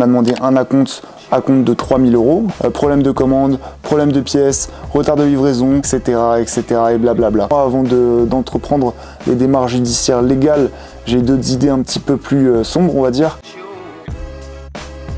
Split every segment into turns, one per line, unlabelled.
Il m'a demandé un acompte de 3000 €, problème de commande, problème de pièces, retard de livraison, etc. et blablabla. Avant d'entreprendre les démarches judiciaires légales, j'ai d'autres idées un petit peu plus sombres, on va dire.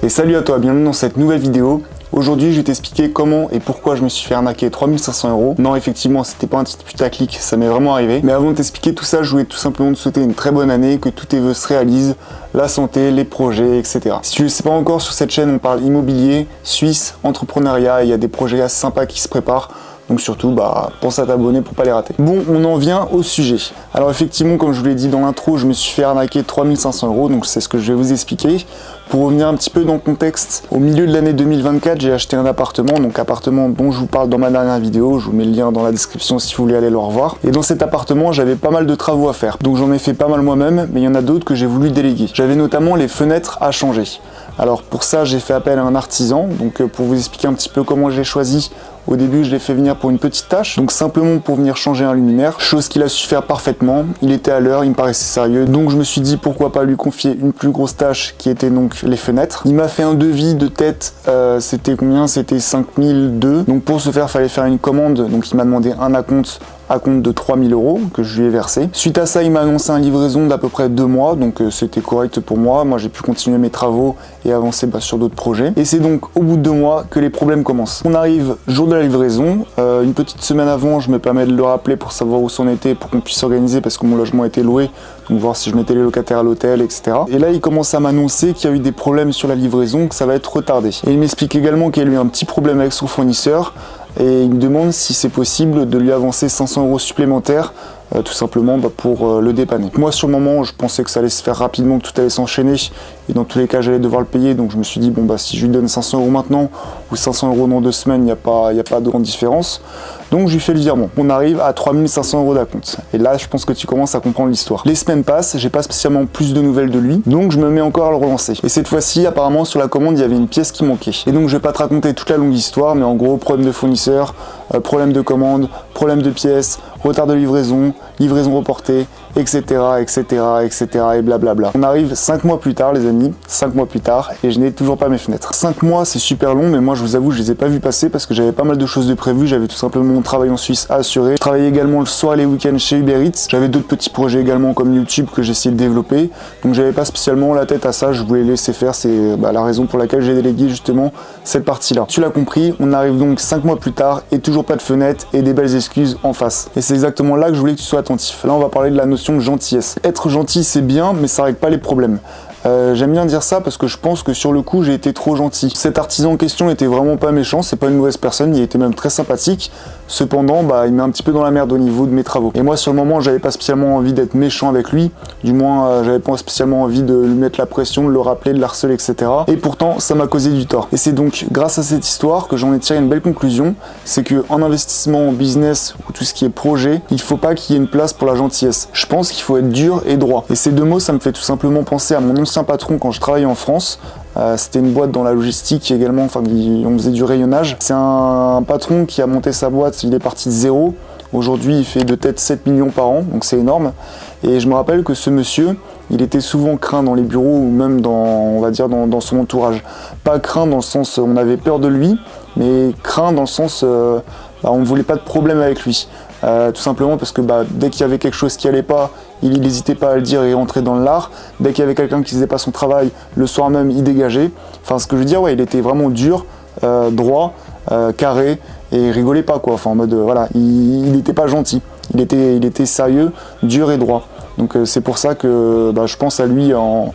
Et salut à toi, bienvenue dans cette nouvelle vidéo. Aujourd'hui, je vais t'expliquer comment et pourquoi je me suis fait arnaquer 3500 €. Non, effectivement, c'était pas un petit putaclic, ça m'est vraiment arrivé. Mais avant de t'expliquer tout ça, je voulais tout simplement te souhaiter une très bonne année, que tous tes vœux se réalisent, la santé, les projets, etc. Si tu ne le sais pas encore, sur cette chaîne, on parle immobilier, Suisse, entrepreneuriat, et il y a des projets assez sympas qui se préparent. Donc surtout, pense à t'abonner pour pas les rater. Bon, on en vient au sujet. Alors effectivement, comme je vous l'ai dit dans l'intro, je me suis fait arnaquer 3500 €, donc c'est ce que je vais vous expliquer. Pour revenir un petit peu dans le contexte, au milieu de l'année 2024, j'ai acheté un appartement, donc appartement dont je vous parle dans ma dernière vidéo, je vous mets le lien dans la description si vous voulez aller le revoir. Et dans cet appartement, j'avais pas mal de travaux à faire, donc j'en ai fait pas mal moi-même, mais il y en a d'autres que j'ai voulu déléguer. J'avais notamment les fenêtres à changer. Alors pour ça, j'ai fait appel à un artisan, donc pour vous expliquer un petit peu comment j'ai choisi. Au début, je l'ai fait venir pour une petite tâche, donc simplement pour venir changer un luminaire, chose qu'il a su faire parfaitement. Il était à l'heure, il me paraissait sérieux, donc je me suis dit pourquoi pas lui confier une plus grosse tâche qui était donc les fenêtres. Il m'a fait un devis de tête, c'était combien? C'était 5002. Donc pour ce faire, fallait faire une commande, donc il m'a demandé un acompte de 3000 € que je lui ai versé. Suite à ça, il m'a annoncé une livraison d'à peu près 2 mois, donc c'était correct pour moi. Moi, j'ai pu continuer mes travaux et avancer sur d'autres projets. Et c'est donc au bout de 2 mois que les problèmes commencent. On arrive jour de la livraison, une petite semaine avant, je me permets de le rappeler pour savoir où c'en était, pour qu'on puisse s'organiser parce que mon logement était loué, donc voir si je mettais les locataires à l'hôtel, etc. Et là, il commence à m'annoncer qu'il y a eu des problèmes sur la livraison, que ça va être retardé. Et il m'explique également qu'il y a eu un petit problème avec son fournisseur. Et il me demande si c'est possible de lui avancer 500 € supplémentaires, tout simplement pour le dépanner. Moi sur le moment, je pensais que ça allait se faire rapidement, que tout allait s'enchaîner, et dans tous les cas j'allais devoir le payer, donc je me suis dit si je lui donne 500 € maintenant, ou 500 € dans 2 semaines, il n'y a pas de grande différence. Donc je lui fais le virement. On arrive à 3500 € d'acompte. Et là, je pense que tu commences à comprendre l'histoire. Les semaines passent, j'ai pas spécialement plus de nouvelles de lui, donc je me mets encore à le relancer. Et cette fois-ci, apparemment, sur la commande, il y avait une pièce qui manquait. Et donc je vais pas te raconter toute la longue histoire, mais en gros, problème de fournisseur, problème de commande, problème de pièces, retard de livraison, livraison reportée, etc. et blablabla. On arrive 5 mois plus tard, les amis, 5 mois plus tard, et je n'ai toujours pas mes fenêtres. 5 mois, c'est super long, mais moi, je vous avoue, je les ai pas vus passer parce que j'avais pas mal de choses de prévues. J'avais tout simplement mon travail en Suisse à assurer. Je travaillais également le soir et les week-ends chez Uber Eats. J'avais d'autres petits projets également comme YouTube que j'essayais de développer. Donc j'avais pas spécialement la tête à ça, je voulais laisser faire. C'est la raison pour laquelle j'ai délégué justement cette partie-là. Tu l'as compris, on arrive donc 5 mois plus tard et toujours pas de fenêtre et des belles excuses en face. Et c'est exactement là que je voulais que tu sois attentif. Là, on va parler de la notion de gentillesse. Être gentil, c'est bien, mais ça règle pas les problèmes. J'aime bien dire ça parce que je pense que sur le coup j'ai été trop gentil. Cet artisan en question était vraiment pas méchant, c'est pas une mauvaise personne, il était même très sympathique. Cependant, il met un petit peu dans la merde au niveau de mes travaux. Et moi sur le moment, j'avais pas spécialement envie d'être méchant avec lui, du moins j'avais pas spécialement envie de lui mettre la pression, de le rappeler, de le harceler, etc. Et pourtant, ça m'a causé du tort. Et c'est donc grâce à cette histoire que j'en ai tiré une belle conclusion, c'est que en investissement, en business ou tout ce qui est projet, il faut pas qu'il y ait une place pour la gentillesse. Je pense qu'il faut être dur et droit. Et ces deux mots, ça me fait tout simplement penser à mon ancien patron quand je travaillais en France. C'était une boîte dans la logistique également, on faisait du rayonnage. C'est un patron qui a monté sa boîte, il est parti de zéro. Aujourd'hui, il fait de tête 7 millions par an, donc c'est énorme. Et je me rappelle que ce monsieur, il était souvent craint dans les bureaux ou même dans son entourage. Pas craint dans le sens on avait peur de lui, mais craint dans le sens on ne voulait pas de problème avec lui. Tout simplement parce que dès qu'il y avait quelque chose qui allait pas, il n'hésitait pas à le dire et rentrer dans l'art. Dès qu'il y avait quelqu'un qui faisait pas son travail, le soir même, il dégageait. Enfin, ce que je veux dire, il était vraiment dur, droit, carré, et il rigolait pas, quoi. Enfin, en mode, il n'était pas gentil. Il était sérieux, dur et droit. Donc c'est pour ça que je pense à lui en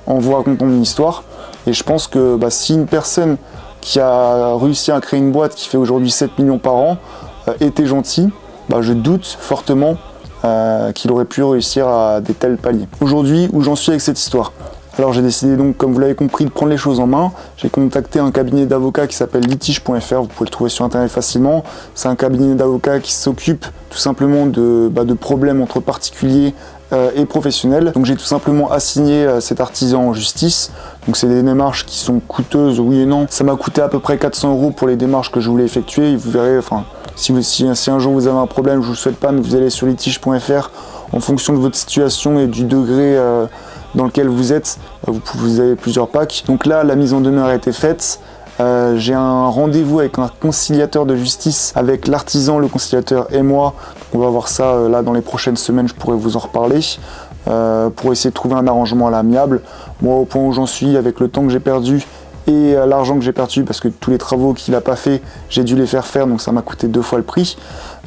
vous racontant une histoire. Et je pense que si une personne qui a réussi à créer une boîte qui fait aujourd'hui 7 millions par an était gentil, je doute fortement qu'il aurait pu réussir à des tels paliers. Aujourd'hui, où j'en suis avec cette histoire? Alors j'ai décidé donc, comme vous l'avez compris, de prendre les choses en main. J'ai contacté un cabinet d'avocats qui s'appelle litige.fr, vous pouvez le trouver sur internet facilement. C'est un cabinet d'avocats qui s'occupe tout simplement de problèmes entre particuliers et professionnels. Donc j'ai tout simplement assigné cet artisan en justice. Donc c'est des démarches qui sont coûteuses, oui et non. Ça m'a coûté à peu près 400 € pour les démarches que je voulais effectuer. Et vous verrez, si un jour vous avez un problème, je vous le souhaite pas, mais vous allez sur litige.fr en fonction de votre situation et du degré dans lequel vous êtes, vous avez plusieurs packs. Donc là, la mise en demeure a été faite. J'ai un rendez-vous avec un conciliateur de justice, avec l'artisan, le conciliateur et moi. On va voir ça là dans les prochaines semaines, je pourrais vous en reparler, pour essayer de trouver un arrangement à l'amiable. Moi, au point où j'en suis, avec le temps que j'ai perdu et l'argent que j'ai perdu, parce que tous les travaux qu'il n'a pas fait, j'ai dû les faire, donc ça m'a coûté 2 fois le prix.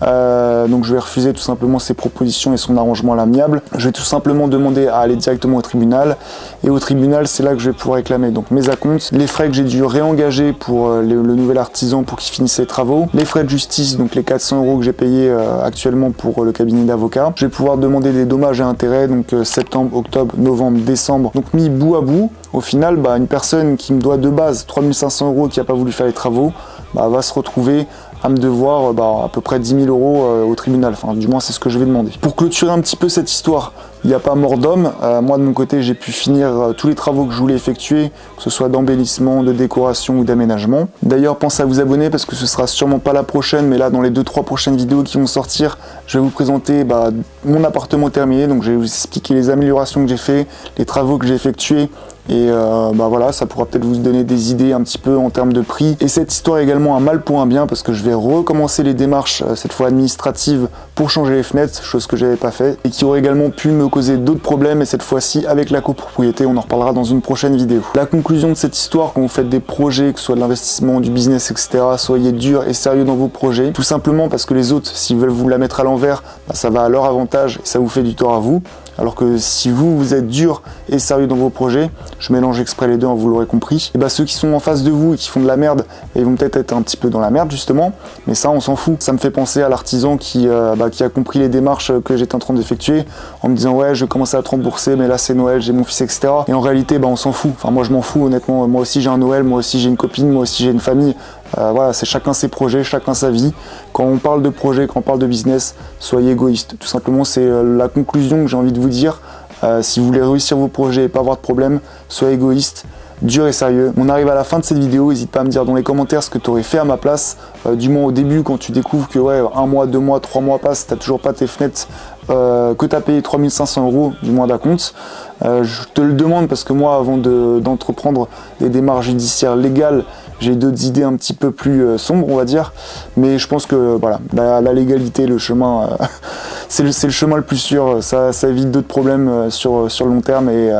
Donc je vais refuser tout simplement ses propositions et son arrangement à l'amiable. Je vais tout simplement demander à aller directement au tribunal, et au tribunal c'est là que je vais pouvoir réclamer donc mes acomptes, les frais que j'ai dû réengager pour le nouvel artisan pour qu'il finisse ses travaux, les frais de justice, donc les 400 € que j'ai payés actuellement pour le cabinet d'avocat. Je vais pouvoir demander des dommages et intérêts, donc septembre, octobre, novembre, décembre, donc mis bout à bout. Au final, une personne qui me doit de base 3500 € qui n'a pas voulu faire les travaux, va se retrouver à me devoir à peu près 10 000 € au tribunal. Enfin, du moins, c'est ce que je vais demander. Pour clôturer un petit peu cette histoire, il n'y a pas mort d'homme. Moi, de mon côté, j'ai pu finir tous les travaux que je voulais effectuer, que ce soit d'embellissement, de décoration ou d'aménagement. D'ailleurs, pensez à vous abonner parce que ce sera sûrement pas la prochaine, mais là, dans les 2-3 prochaines vidéos qui vont sortir, je vais vous présenter mon appartement terminé. Donc, je vais vous expliquer les améliorations que j'ai fait, les travaux que j'ai effectués. Et voilà, ça pourra peut-être vous donner des idées un petit peu en termes de prix. Et cette histoire est également un mal pour un bien, parce que je vais recommencer les démarches, cette fois administratives, pour changer les fenêtres, chose que j'avais pas fait, et qui aurait également pu me causer d'autres problèmes, et cette fois-ci avec la copropriété. On en reparlera dans une prochaine vidéo. La conclusion de cette histoire, quand vous faites des projets, que ce soit de l'investissement, du business, etc., soyez dur et sérieux dans vos projets, tout simplement parce que les autres, s'ils veulent vous la mettre à l'envers, ça va à leur avantage et ça vous fait du tort à vous. Alors que si vous êtes dur et sérieux dans vos projets, je mélange exprès les deux, vous l'aurez compris, et ceux qui sont en face de vous et qui font de la merde, ils vont peut-être être un petit peu dans la merde justement, mais ça on s'en fout. Ça me fait penser à l'artisan qui a compris les démarches que j'étais en train d'effectuer, en me disant ouais je vais commencer à te rembourser, mais là c'est Noël, j'ai mon fils, etc. Et en réalité on s'en fout, enfin moi je m'en fous honnêtement, moi aussi j'ai un Noël, moi aussi j'ai une copine, moi aussi j'ai une famille. Voilà, c'est chacun ses projets, chacun sa vie. Quand on parle de projet, quand on parle de business, soyez égoïste. Tout simplement, c'est la conclusion que j'ai envie de vous dire. Si vous voulez réussir vos projets et pas avoir de problème, soyez égoïste, dur et sérieux. On arrive à la fin de cette vidéo, n'hésite pas à me dire dans les commentaires ce que tu aurais fait à ma place. Du moins au début, quand tu découvres que 1 mois, 2 mois, 3 mois passent, tu n'as toujours pas tes fenêtres, que tu as payé 3500 € du mois d'acompte. Je te le demande parce que moi, avant d'entreprendre des démarches judiciaires légales, j'ai d'autres idées un petit peu plus sombres, on va dire. Mais je pense que voilà, la légalité, le chemin, c'est le chemin le plus sûr. Ça évite d'autres problèmes sur le long terme, et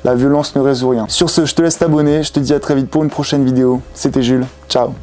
la violence ne résout rien. Sur ce, je te laisse t'abonner. Je te dis à très vite pour une prochaine vidéo. C'était Jules. Ciao.